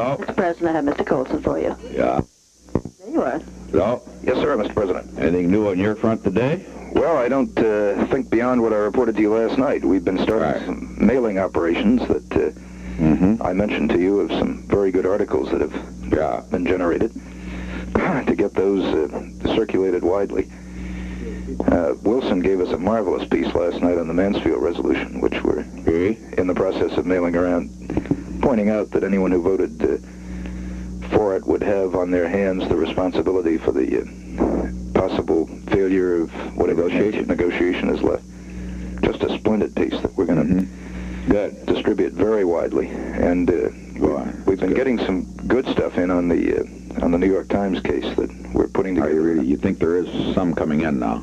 Hello? Mr. President, I have Mr. Colson for you. Yeah. There you are. Hello? Yes, sir, Mr. President. Anything new on your front today? Well, I don't think beyond what I reported to you last night. We've been starting some mailing operations that I mentioned to you of some very good articles that have been generated to get those circulated widely. Wilson gave us a marvelous piece last night on the Mansfield resolution, which we're in the process of mailing around, pointing out that anyone who voted for it would have on their hands the responsibility for the possible failure of whatever negotiation is left. Just a splendid piece that we're going to distribute very widely, and we've been getting some good stuff in on the New York Times case that we're putting together. You think there is some coming in now?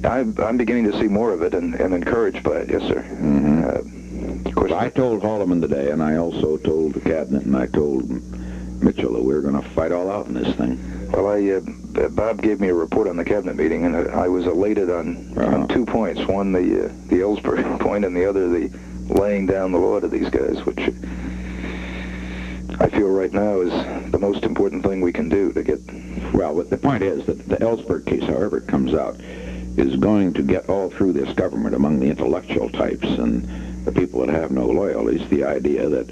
I'm beginning to see more of it and encouraged by it, yes, sir. Of course, I told Haldeman today, and I also told the cabinet, and I told Mitchell that we were going to fight all out in this thing. Well, Bob gave me a report on the cabinet meeting, and I was elated on 2 points. One, the Ellsberg point, and the other, the laying down the law to these guys, which I feel right now is the most important thing we can do to get... Well, the point is that the Ellsberg case, however it comes out, is going to get all through this government among the intellectual types and the people that have no loyalties, the idea that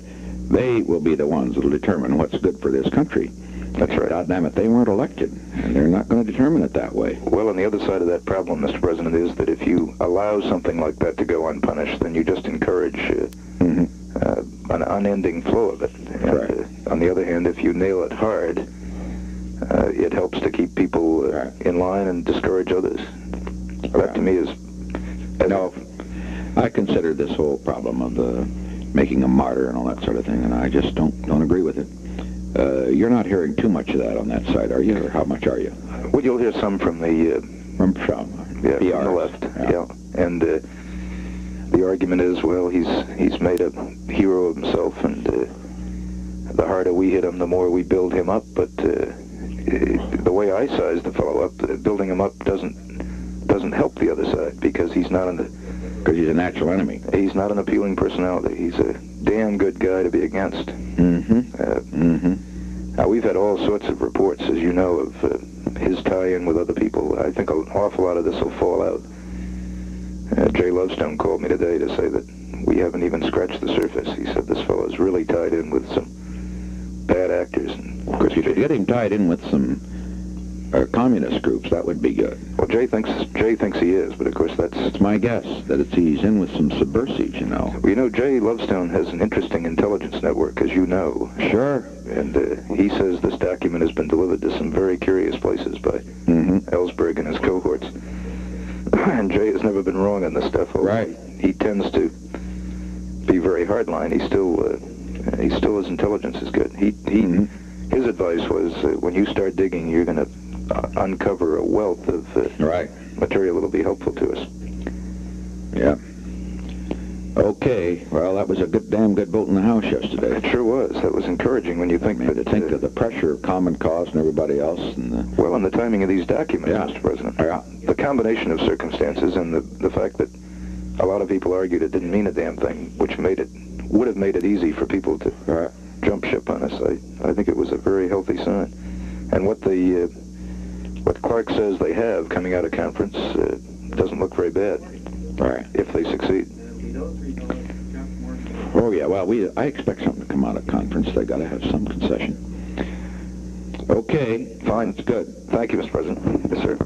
they will be the ones that will determine what's good for this country. That's right. God damn it, they weren't elected, and they're not going to determine it that way. Well, and the other side of that problem, Mr. President, is that if you allow something like that to go unpunished, then you just encourage an unending flow of it. And, on the other hand, if you nail it hard, it helps to keep people in line and discourage others. That to me is... No, I consider this whole problem of making a martyr and all that sort of thing, and I just don't agree with it. You're not hearing too much of that on that side, are you? Or how much are you? Well, you'll hear some from the... from from the left, And the argument is, well, he's made a hero of himself, and the harder we hit him, the more we build him up. But the way I size the fellow up, building him up doesn't help the other side, because he's not because he's a natural enemy. He's not an appealing personality. He's a damn good guy to be against. Now, we've had all sorts of reports, as you know, of his tie-in with other people. I think an awful lot of this will fall out. Jay Lovestone called me today to say that we haven't even scratched the surface. He said this fellow's really tied in with some bad actors. And of course, if you get him tied in with some communist groups, that would be good. Well, Jay thinks he is, but of course that's my guess, that he's in with some subversives, you know. Well, you know, Jay Lovestone has an interesting intelligence network, as you know. Sure. And he says this document has been delivered to some very curious places by Ellsberg and his cohorts. And Jay has never been wrong on this stuff. Right. He tends to be very hardline. He still his intelligence is good. His advice was, when you start digging, you're going to uncover a wealth of material that'll be helpful to us. Yeah. Okay. Well, that was a damn good vote in the House yesterday. It sure was. That was encouraging when you think of the pressure of Common Cause and everybody else. And well, and the timing of these documents, Mr. President. The combination of circumstances and the fact that a lot of people argued it didn't mean a damn thing, which would have made it easy for people to jump ship on us. I think it was a very healthy sign. And what Clark says they have coming out of conference doesn't look very bad. If they succeed. Oh yeah, well, I expect something to come out of conference. They got to have some concession. Okay, fine, it's good. Thank you, Mr. President. Yes, sir.